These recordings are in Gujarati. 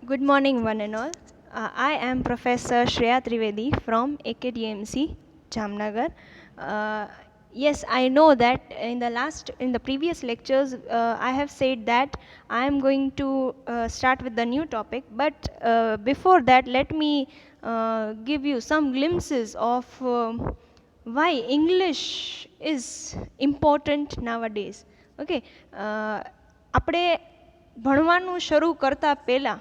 Good morning, one and all. I am Professor Shreya Trivedi from AKDMC, Jamnagar. Uh, yes, I know that in the previous lectures, I have said that I am going to start with the new topic. But before that, let me give you some glimpses of why English is important nowadays. Okay, આપણે ભણવાનું શરૂ કરતા પહેલાં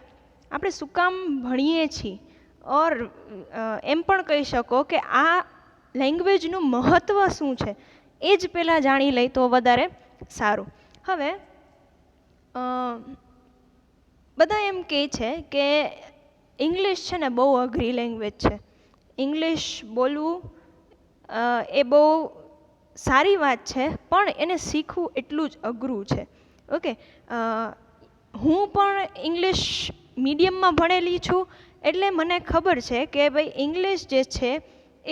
આપણે શું કામ ભણીએ છીએ ઓર એમ પણ કહી શકો કે આ લેંગ્વેજનું મહત્ત્વ શું છે એ જ પહેલાં જાણી લઈ તો વધારે સારું. હવે બધા એમ કહે છે કે ઇંગ્લિશ છે ને બહુ અઘરી લેંગ્વેજ છે, ઇંગ્લિશ બોલવું એ બહુ સારી વાત છે પણ એને શીખવું એટલું જ અઘરું છે. ઓકે, હું પણ ઇંગ્લિશ મીડિયમમાં ભણેલી છું એટલે મને ખબર છે કે ભાઈ ઇંગ્લિશ જે છે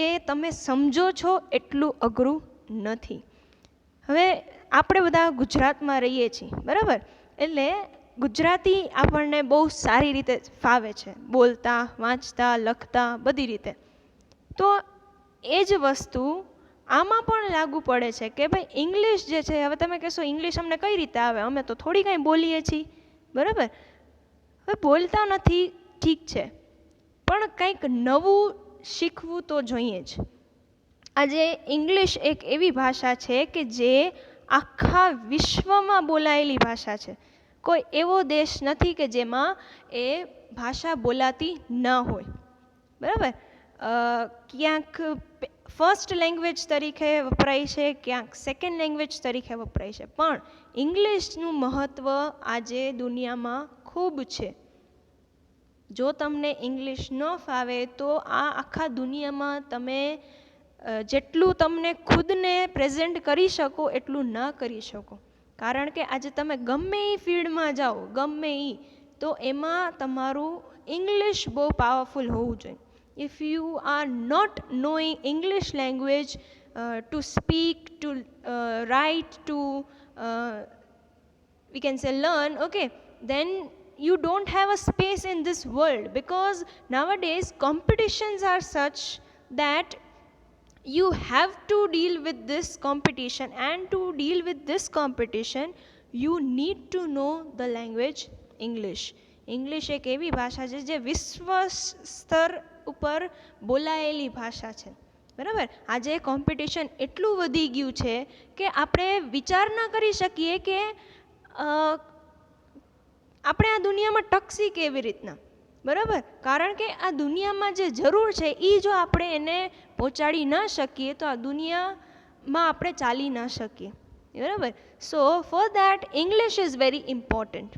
એ તમે સમજો છો એટલું અઘરું નથી. હવે આપણે બધા ગુજરાતમાં રહીએ છીએ બરાબર, એટલે ગુજરાતી આપણને બહુ સારી રીતે ફાવે છે, બોલતા વાંચતા લખતા બધી રીતે. તો એ જ વસ્તુ આમાં પણ લાગુ પડે છે કે ભાઈ ઇંગ્લિશ જે છે, હવે તમે કહેશો ઇંગ્લિશ અમને કઈ રીતે આવે, અમે તો થોડી કાંઈ બોલીએ છીએ બરાબર. હવે બોલતા નથી ઠીક છે, પણ કંઈક નવું શીખવું તો જોઈએ જ. આજે ઇંગ્લિશ એક એવી ભાષા છે કે જે આખા વિશ્વમાં બોલાયેલી ભાષા છે. કોઈ એવો દેશ નથી કે જેમાં એ ભાષા બોલાતી ન હોય બરાબર. ક્યાંક ફર્સ્ટ લેંગ્વેજ તરીકે વપરાય છે, ક્યાંક સેકન્ડ લેંગ્વેજ તરીકે વપરાય છે, પણ ઇંગ્લિશનું મહત્ત્વ આજે દુનિયામાં ખૂબ છે. જો તમને ઇંગ્લિશ ન ફાવે તો આ આખા દુનિયામાં તમે જેટલું તમને ખુદને પ્રેઝન્ટ કરી શકો એટલું ન કરી શકો. કારણ કે આજે તમે ગમે એ ફિલ્ડમાં જાઓ, ગમે એ, તો એમાં તમારું ઇંગ્લિશ બહુ પાવરફુલ હોવું જોઈએ. If you are not knowing English language to speak, to write, to we can say learn, okay, then you don't have a space in this world, because nowadays competitions are such that you have to deal with this competition, and to deal with this competition you need to know the language English. English એક એવી ભાષા છે જે વિશ્વ સ્તર ઉપર બોલાયેલી ભાષા છે બરાબર. આજે કોમ્પિટિશન એટલું વધી ગયું છે કે આપણે વિચાર ન કરી શકીએ કે આપણે આ દુનિયામાં ટકશી કેવી રીતના બરાબર. કારણ કે આ દુનિયામાં જે જરૂર છે એ જો આપણે એને પહોંચાડી ન શકીએ તો આ દુનિયામાં આપણે ચાલી ન શકીએ બરાબર. So for that English is very important.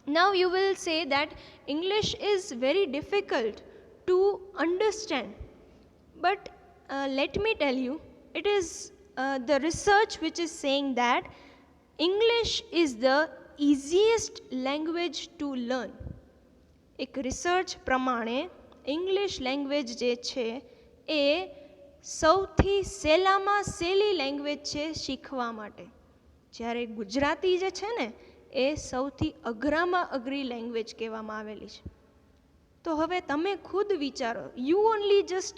Now you will say that English is very difficult to understand, but let me tell you, it is the research which is saying that English is the easiest language to learn. એક રિસર્ચ પ્રમાણે ઇંગ્લિશ લેંગ્વેજ જે છે એ સૌથી સહેલામાં સહેલી લેંગ્વેજ છે શીખવા માટે, જ્યારે ગુજરાતી જે છે ને એ સૌથી અઘરામાં અઘરી લેંગ્વેજ કહેવામાં આવેલી છે. તો હવે તમે ખુદ વિચારો, you only just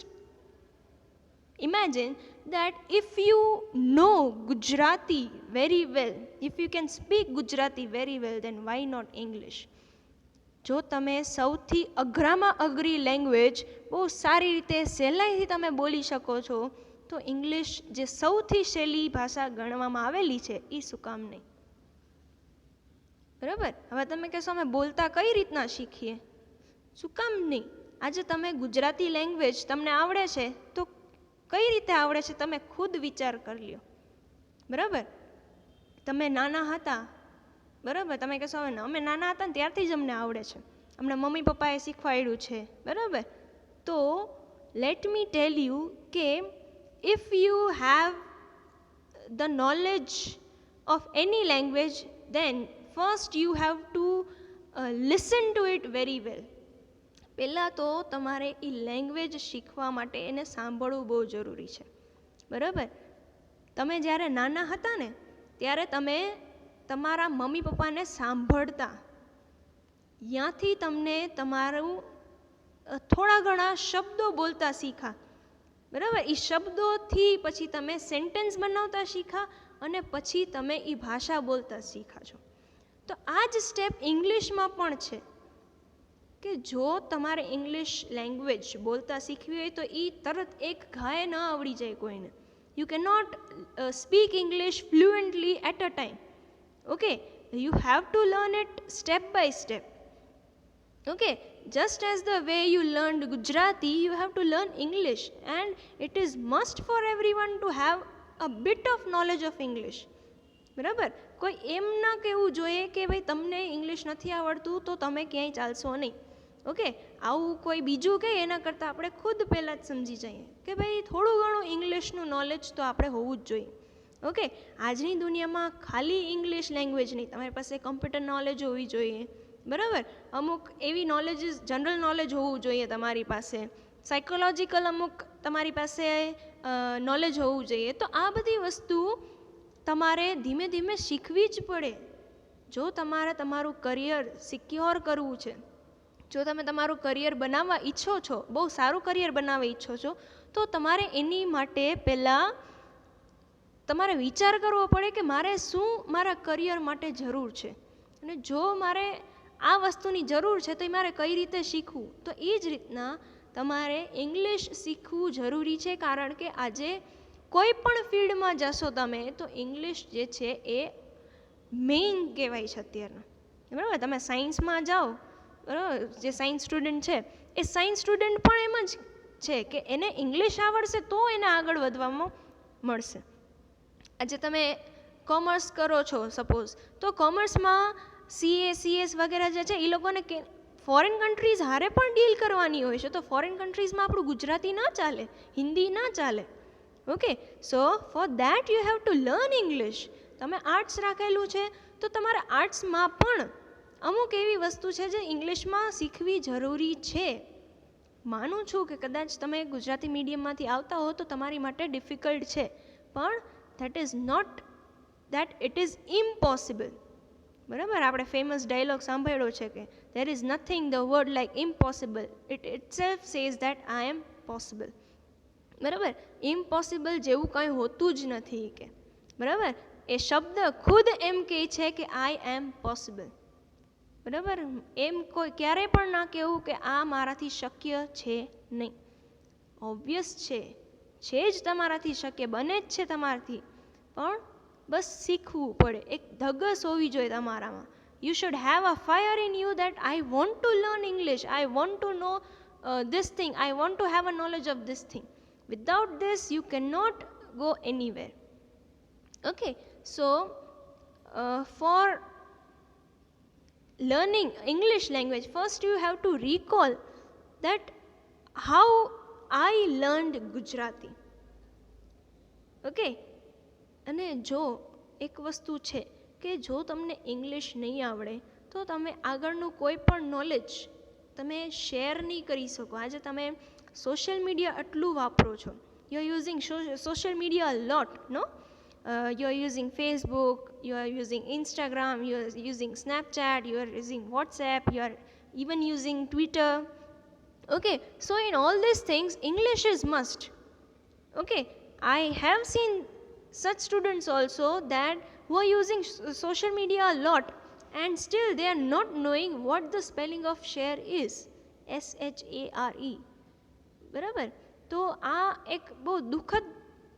imagine that if you know Gujarati very well, if you can speak Gujarati very well, then why not English? જો તમે સૌથી અઘરામાં અઘરી લેંગ્વેજ બહુ સારી રીતે સહેલાઈથી તમે બોલી શકો છો, તો ઇંગ્લિશ જે સૌથી સહેલી ભાષા ગણવામાં આવેલી છે એ શું કામ નહીં બરાબર. હવે તમે કહેશો અમે બોલતા કઈ રીતના શીખીએ, શું કામ નહીં. આજે તમે ગુજરાતી લેંગ્વેજ તમને આવડે છે તો કઈ રીતે આવડે છે તમે ખુદ વિચાર કરી લ્યો બરાબર. તમે નાના હતા બરાબર, તમે કહેશો હવે અમે નાના હતા ને ત્યારથી જ અમને આવડે છે, અમને મમ્મી પપ્પાએ શીખવાડ્યું છે બરાબર. તો લેટ મી ટેલ યુ કે if you have the knowledge of any language, then first you have to listen to it very well. પહેલાં તો તમારે એ લેંગ્વેજ શીખવા માટે એને સાંભળવું બહુ જરૂરી છે બરાબર. તમે જ્યારે નાના હતા ને ત્યારે તમે તમારા મમ્મી પપ્પાને સાંભળતા, ત્યાંથી તમને તમારું થોડા ઘણા શબ્દો બોલતા શીખા, બરાબર. એ શબ્દોથી પછી તમે સેન્ટેન્સ બનાવતા શીખા અને પછી તમે એ ભાષા બોલતા શીખા છો. તો આ જ સ્ટેપ ઇંગ્લિશમાં પણ છે કે જો તમારે ઇંગ્લિશ લેંગ્વેજ બોલતા શીખવી હોય તો એ તરત એક ઘાએ ન આવડી જાય કોઈને. You can not speak English fluently at a time. Okay, you have to learn it step by step. Okay, just as the way you learned Gujarati, you have to learn English, and it is must for everyone to have a bit of knowledge of English. બરાબર. કોઈ એમ ના કહેવું જોઈએ કે ભાઈ તમને ઇંગ્લિશ નથી આવડતું તો તમે ક્યાંય ચાલશો નહીં. ઓકે, આવું કોઈ બીજું કહે એના કરતાં આપણે ખુદ પહેલાં જ સમજી જઈએ કે ભાઈ થોડું ઘણું ઇંગ્લિશનું નોલેજ તો આપણે હોવું જ જોઈએ. ઓકે, આજની દુનિયામાં ખાલી ઇંગ્લિશ લેંગ્વેજ નહીં, તમારી પાસે કમ્પ્યુટર નોલેજ હોવી જોઈએ, બરાબર. અમુક એવી નોલેજીસ, જનરલ નોલેજ હોવું જોઈએ તમારી પાસે, સાયકોલોજીકલ અમુક તમારી પાસે નોલેજ હોવું જોઈએ. તો આ બધી વસ્તુ તમારે ધીમે ધીમે શીખવી જ પડે જો તમારે તમારું કરિયર સિક્યોર કરવું છે. જો તમે તમારું કરિયર બનાવવા ઈચ્છો છો, બહુ સારું કરિયર બનાવવા ઈચ્છો છો, તો તમારે એની માટે પહેલાં તમારે વિચાર કરવો પડે કે મારે શું મારા કરિયર માટે જરૂર છે, અને જો મારે આ વસ્તુની જરૂર છે તો એ મારે કઈ રીતે શીખવું. તો એ જ રીતના તમારે ઇંગ્લિશ શીખવું જરૂરી છે, કારણ કે આજે કોઈ પણ ફિલ્ડમાં જશો તમે તો ઇંગ્લિશ જે છે એ મેઇન કહેવાય છે અત્યારના, બરાબર. તમે સાયન્સમાં જાઓ, બરાબર, જે સાયન્સ સ્ટુડન્ટ છે એ સાયન્સ સ્ટુડન્ટ પણ એમ જ છે કે એને ઇંગ્લિશ આવડશે તો એને આગળ વધવામાં મળશે. આજે તમે કોમર્સ કરો છો સપોઝ, તો કોમર્સમાં CS વગેરે જે છે એ લોકોને ફોરેન કન્ટ્રીઝ હારે પણ ડીલ કરવાની હોય છે. તો ફોરેન કન્ટ્રીઝમાં આપણું ગુજરાતી ના ચાલે, હિન્દી ના ચાલે. Okay, so for that you have to learn English. તમે આર્ટ્સ રાખેલું છે તો તમારે આર્ટ્સમાં પણ અમુક એવી વસ્તુ છે જે ઇંગ્લિશમાં શીખવી જરૂરી છે. માનું છું કે કદાચ તમે ગુજરાતી મીડિયમમાંથી આવતા હો તો તમારી માટે ડિફિકલ્ટ છે, પણ that is not that it is impossible. બરાબર. આપણે ફેમસ ડાયલોગ સાંભળ્યો છે કે there is nothing the word like impossible, it itself says that I am possible. બરાબર. ઇમ્પોસિબલ જેવું કંઈ હોતું જ નથી કે, બરાબર. એ શબ્દ ખુદ એમ કહે છે કે આઈ એમ પોસિબલ. બરાબર. એમ કોઈ ક્યારેય પણ ના કહેવું કે આ મારાથી શક્ય છે નહીં. ઓબ્વિયસ છે જ તમારાથી શક્ય, બને જ છે તમારાથી, પણ બસ શીખવું પડે. એક ધગસ હોવી જોઈએ તમારામાં. You should have a fire in you that I want to learn English, I want to know this thing, I want to have a knowledge of this thing. Without this you cannot go anywhere. Okay, so for learning English language, first you have to recall that how I learned Gujarati. Okay, અને જો એક વસ્તુ છે કે જો તમને ઇંગ્લિશ નહીં આવડે તો તમે આગળનું કોઈ પણ નોલેજ તમે શેર નહીં કરી શકો. આજે તમે સોશિયલ મીડિયા આટલું વાપરો છો, you are using social media a lot, no? You are using Facebook, you are using Instagram, you are using Snapchat, you are using WhatsApp, you are even using Twitter. Okay, so in all these things English is must. Okay, I have seen such students also that who are using social media a lot and still they are not knowing what the spelling of share is, SHARE. બરાબર. તો આ એક બહુ દુઃખદ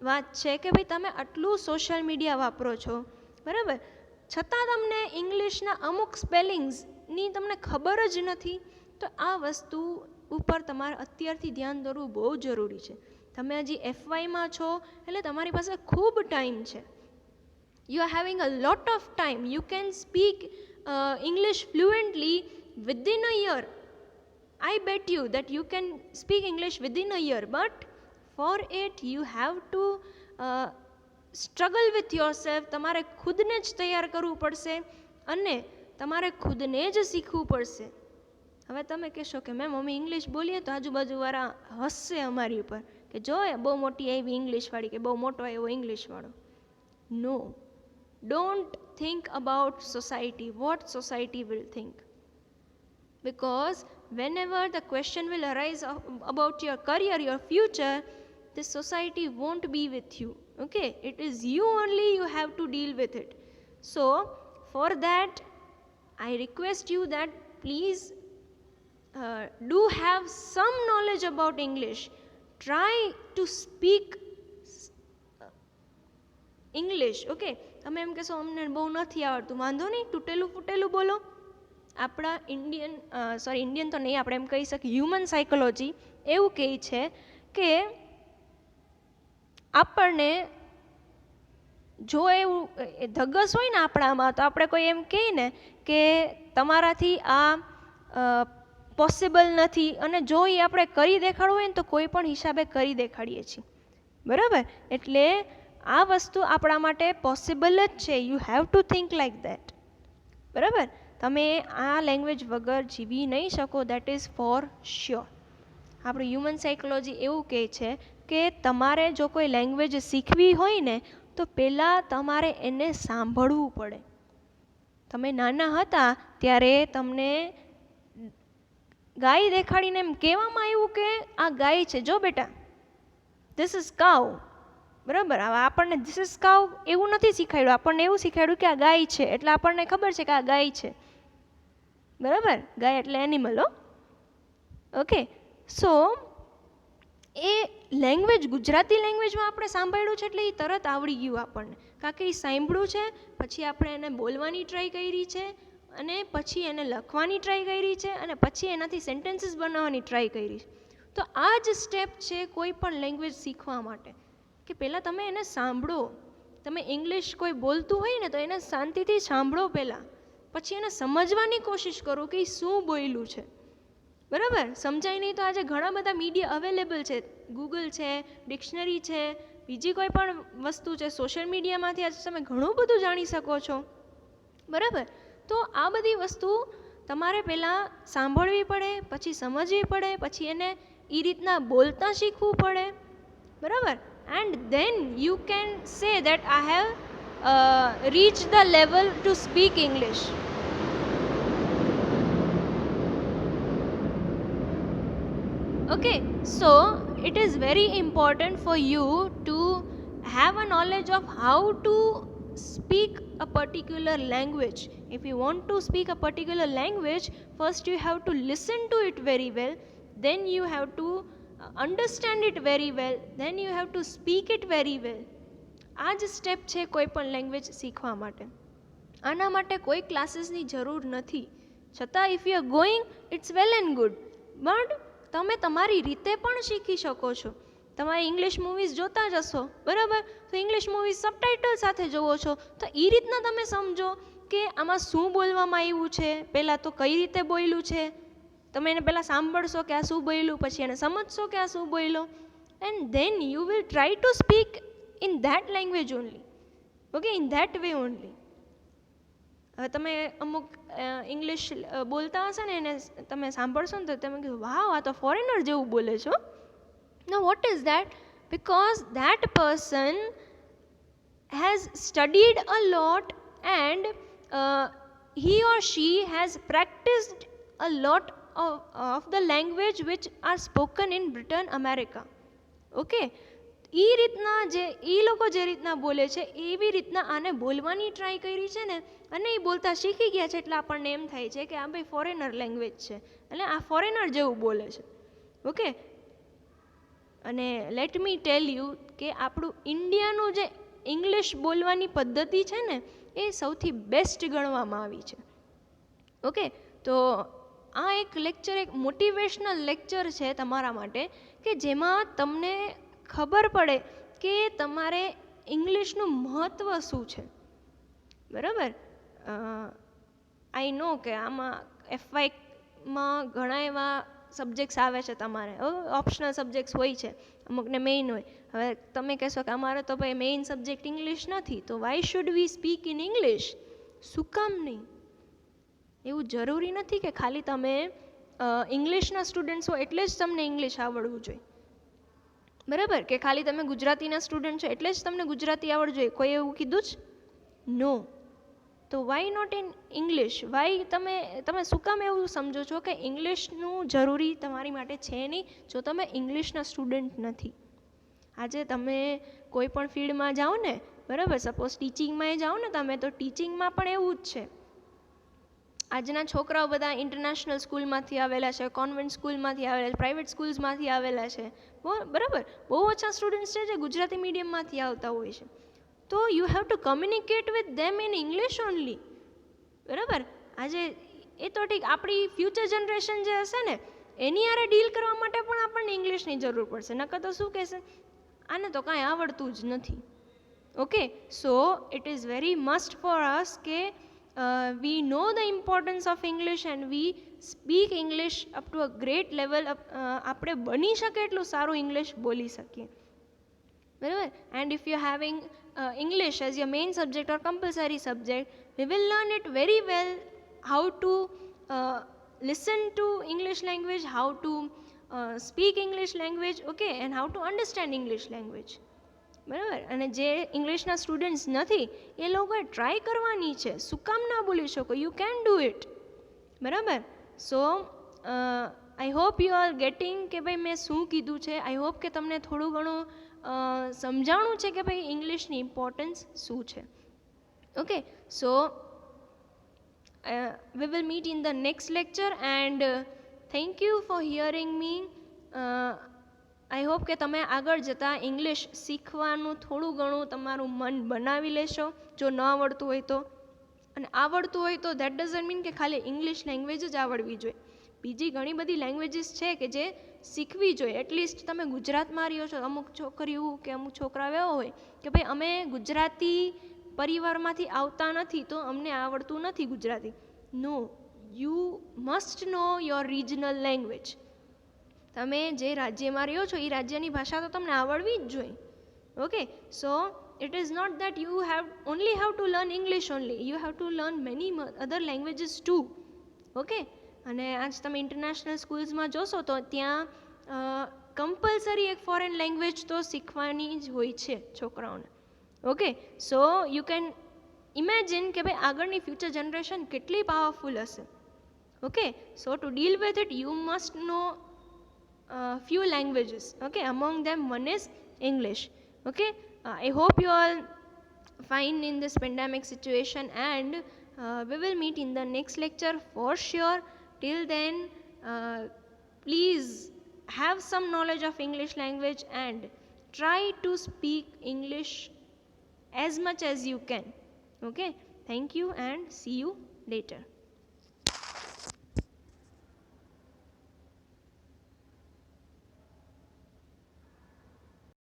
વાત છે કે ભાઈ તમે આટલું સોશિયલ મીડિયા વાપરો છો, બરાબર, છતાં તમને ઇંગ્લિશના અમુક સ્પેલિંગ્સની તમને ખબર જ નથી. તો આ વસ્તુ ઉપર તમારે અત્યારથી ધ્યાન દોરવું બહુ જરૂરી છે. તમે હજી FYમાં છો એટલે તમારી પાસે ખૂબ ટાઈમ છે. You are having a lot of time. You can speak English fluently within a year. I bet you that you can speak English within a year, but for it you have to struggle with yourself. તમારે ખુદને જ તૈયાર કરવું પડશે અને તમારે ખુદને જ શીખવું પડશે. હવે તમે કહેશો કે મેમ અમે ઇંગ્લિશ બોલીએ તો આજુબાજુવાળા હસશે અમારી ઉપર કે જો બહુ મોટી એવી ઇંગ્લિશવાળી કે બહુ મોટો એવો ઇંગ્લિશવાળો. No, don't think about society, what society will think. Because whenever the question will arise about your career, your future, this society won't be with you. Okay, it is you only, you have to deal with it. So for that, I request you that please do have some knowledge about English. Try to speak English. Okay, તમે એમ કહેશો અમને બહુ નથી આવડતું, વાંધો નહીં, તૂટેલું ફૂટેલું બોલો. આપણા ઇન્ડિયન તો નહીં, આપણે એમ કહી શકીએ હ્યુમન સાયકોલોજી એવું કહે છે કે આપણને જો એવું ધગસ હોય ને આપણામાં, તો આપણે કોઈ એમ કહીએ ને કે તમારાથી આ પોસિબલ નથી, અને જો એ આપણે કરી દેખાડવું હોય ને તો કોઈ પણ હિસાબે કરી દેખાડીએ છીએ. બરાબર? એટલે આ વસ્તુ આપણા માટે પોસિબલ જ છે. You have two think like that. બરાબર? તમે આ લેંગ્વેજ વગર જીવી નહીં શકો, દેટ ઇઝ ફોર શ્યોર. આપણું હ્યુમન સાયકોલોજી એવું કહે છે કે તમારે જો કોઈ લેંગ્વેજ શીખવી હોય ને તો પહેલાં તમારે એને સાંભળવું પડે. તમે નાના હતા ત્યારે તમને ગાય દેખાડીને એમ કહેવામાં આવ્યું કે આ ગાય છે, જો બેટા, ધીસ ઇઝ કાઉ. બરાબર? હવે આપણને ધીસ ઇઝ કાઉ એવું નથી શીખવાડ્યું, આપણને એવું શીખવાડ્યું કે આ ગાય છે, એટલે આપણને ખબર છે કે આ ગાય છે. બરાબર? ગાય એટલે એનિમલ. ઓકે, સો એ લેંગ્વેજ ગુજરાતી લેંગ્વેજમાં આપણે સાંભળ્યું છે એટલે એ તરત આવડી ગયું આપણને, કારણ કે એ સાંભળ્યું છે, પછી આપણે એને બોલવાની ટ્રાય કરી છે, અને પછી એને લખવાની ટ્રાય કરી છે, અને પછી એનાથી સેન્ટેન્સીસ બનાવવાની ટ્રાય કરી છે. તો આ જ સ્ટેપ છે કોઈ પણ લેંગ્વેજ શીખવા માટે, કે પહેલાં તમે એને સાંભળો. તમે ઇંગ્લિશ કોઈ બોલતું હોય ને તો એને શાંતિથી સાંભળો પહેલાં, પછી એને સમજવાની કોશિશ કરો કે એ શું બોલ્યું છે. બરાબર? સમજાય નહીં તો આજે ઘણા બધા મીડિયા અવેલેબલ છે, ગૂગલ છે, ડિક્શનરી છે, બીજી કોઈ પણ વસ્તુ છે, સોશિયલ મીડિયામાંથી આજે તમે ઘણું બધું જાણી શકો છો. બરાબર? તો આ બધી વસ્તુ તમારે પહેલાં સાંભળવી પડે, પછી સમજવી પડે, પછી એને એ રીતના બોલતા શીખવું પડે. બરાબર? And then you can say that I have reach the level to speak English. Okay, so it is very important for you to have a knowledge of how to speak a particular language. If you want to speak a particular language, first you have to listen to it very well, then you have to understand it very well, then you have to speak it very well. આ જ સ્ટેપ છે કોઈ પણ લેંગ્વેજ શીખવા માટે. આના માટે કોઈ ક્લાસીસની જરૂર નથી. છતાં if you are going, it's well and good, but તમે તમારી રીતે પણ શીખી શકો છો. તમારે ઇંગ્લિશ મૂવીઝ જોતા જ હશો, બરાબર? તો ઇંગ્લિશ મૂવીઝ સબટાઇટલ સાથે જોવો છો, તો એ રીતના તમે સમજો કે આમાં શું બોલવામાં આવ્યું છે, પહેલાં તો કઈ રીતે બોલ્યું છે. તમે એને પહેલાં સાંભળશો કે આ શું બોલ્યું, પછી એને સમજશો કે આ શું બોલ્યો, and then you will try to speak in that language only. Okay, in that way only. હવે તમે અમુક ઇંગ્લિશ બોલતા હશે ને એને તમે સાંભળશો ને તો તમે કહો, વાવ, આ તો ફોરેનર જેવું બોલે છો. Now what is that? Because that person has studied a lot and he or she has practiced a lot of the language which are spoken in Britain, America. Okay, એ રીતના એ લોકો જે રીતના બોલે છે એવી રીતના આને બોલવાની ટ્રાય કરી છે ને, અને એ બોલતા શીખી ગયા છે, એટલે આપણને એમ થાય છે કે આ ભાઈ ફોરેનર લેંગ્વેજ છે, એટલે આ ફોરેનર જેવું બોલે છે. ઓકે, અને લેટ મી ટેલ યુ કે આપણું ઇન્ડિયાનું જે ઇંગ્લિશ બોલવાની પદ્ધતિ છે ને એ સૌથી બેસ્ટ ગણવામાં આવી છે. ઓકે, તો આ એક લેક્ચર, એક મોટિવેશનલ લેક્ચર છે તમારા માટે, કે જેમાં તમને ખબર પડે કે તમારે ઇંગ્લિશનું મહત્ત્વ શું છે. બરાબર? આઈ નો કે આમાં FYમાં ઘણા એવા સબ્જેક્ટ્સ આવે છે, તમારે ઓપ્શનલ સબ્જેક્ટ્સ હોય છે, અમુકને મેઇન હોય. હવે તમે કહેશો કે અમારે તો ભાઈ મેઇન સબ્જેક્ટ ઇંગ્લિશ નથી, તો why should we speak in English? શું કામ નહીં? એવું જરૂરી નથી કે ખાલી તમે ઇંગ્લિશના સ્ટુડન્ટ્સ હો એટલે જ તમને ઇંગ્લિશ આવડવું જોઈએ. બરાબર? કે ખાલી તમે ગુજરાતીના સ્ટુડન્ટ છો એટલે જ તમને ગુજરાતી આવડવું જોઈએ, કોઈ એવું કીધું જ? નો. તો why not in English? Why તમે શું કામ એવું સમજો છો કે ઇંગ્લિશનું જરૂરી તમારી માટે છે નહીં જો તમે ઇંગ્લિશના સ્ટુડન્ટ નથી? આજે તમે કોઈ પણ ફિલ્ડમાં જાઓ ને, બરાબર, સપોઝ ટીચિંગમાં જાઓ ને તમે, તો ટીચિંગમાં પણ એવું જ છે. આજના છોકરાઓ બધા ઇન્ટરનેશનલ સ્કૂલમાંથી આવેલા છે, કોન્વેન્ટ સ્કૂલમાંથી આવેલા છે, પ્રાઇવેટ સ્કૂલ્સમાંથી આવેલા છે, બરાબર. બહુ ઓછા સ્ટુડન્ટ્સ છે જે ગુજરાતી મીડિયમમાંથી આવતા હોય છે. તો you have two communicate with them in English only, બરાબર. આજે એ તો ઠીક, આપણી ફ્યુચર જનરેશન જે હશે ને એની હારે ડીલ કરવા માટે પણ આપણને ઇંગ્લિશની જરૂર પડશે. નકર તો શું કહેશે, આને તો કાંઈ આવડતું જ નથી. Okay, so it is very must for us કે we know the importance of English and we speak English up to a great level. આપણે બની શકે એટલું સારું ઇંગ્લિશ બોલી શકીએ, બરાબર. And if you having English as your main subject or compulsory subject, we will learn it very well, how to listen to English language, how to speak English language, okay, and how to understand English language, બરાબર. અને જે ઇંગ્લિશના સ્ટુડન્ટ્સ નથી એ લોકોએ ટ્રાય કરવાની છે. શું કામ ના બોલી શકો? યુ કેન ડુ ઇટ, બરાબર. So I hope you are getting કે ભાઈ મેં શું કીધું છે. આઈ હોપ કે તમને થોડું ઘણું સમજાણું છે કે ભાઈ ઇંગ્લિશની ઇમ્પોર્ટન્સ શું છે. Okay, so we will meet in the next lecture and thank you for hearing me. I hope કે તમે આગળ જતાં ઇંગ્લિશ શીખવાનું થોડું ઘણું તમારું મન બનાવી લેશો, જો ન આવડતું હોય તો. અને આવડતું હોય તો દેટ ડઝન્ટ મીન કે ખાલી ઇંગ્લિશ લેંગ્વેજ જ આવડવી જોઈએ. બીજી ઘણી બધી લેંગ્વેજીસ છે કે જે શીખવી જોઈએ. એટલીસ્ટ તમે ગુજરાતમાં રહ્યો છો, અમુક છોકરીઓ કે અમુક છોકરાઓ એવા હોય કે ભાઈ અમે ગુજરાતી પરિવારમાંથી આવતા નથી તો અમને આવડતું નથી Gujarati. No, you must know your regional language. તમે જે રાજ્યમાં રહ્યો છો એ રાજ્યની ભાષા તો તમને આવડવી જ જોઈએ. Okay, so it is not that you only have to learn English only, you have to learn many other languages too. Okay, અને આજ તમે ઇન્ટરનેશનલ સ્કૂલ્સમાં જોશો તો ત્યાં કમ્પલસરી એક ફોરેન લેંગ્વેજ તો શીખવાની જ હોય છે છોકરાઓને. Okay, so you can imagine કે ભાઈ આગળની ફ્યુચર જનરેશન કેટલી પાવરફુલ હશે. Okay, so to deal with it you must know few languages. Okay, among them one is English. Okay, I hope you all fine in this pandemic situation and we will meet in the next lecture for sure. Till then, please have some knowledge of English language and try to speak English as much as you can. Okay, thank you and see you later.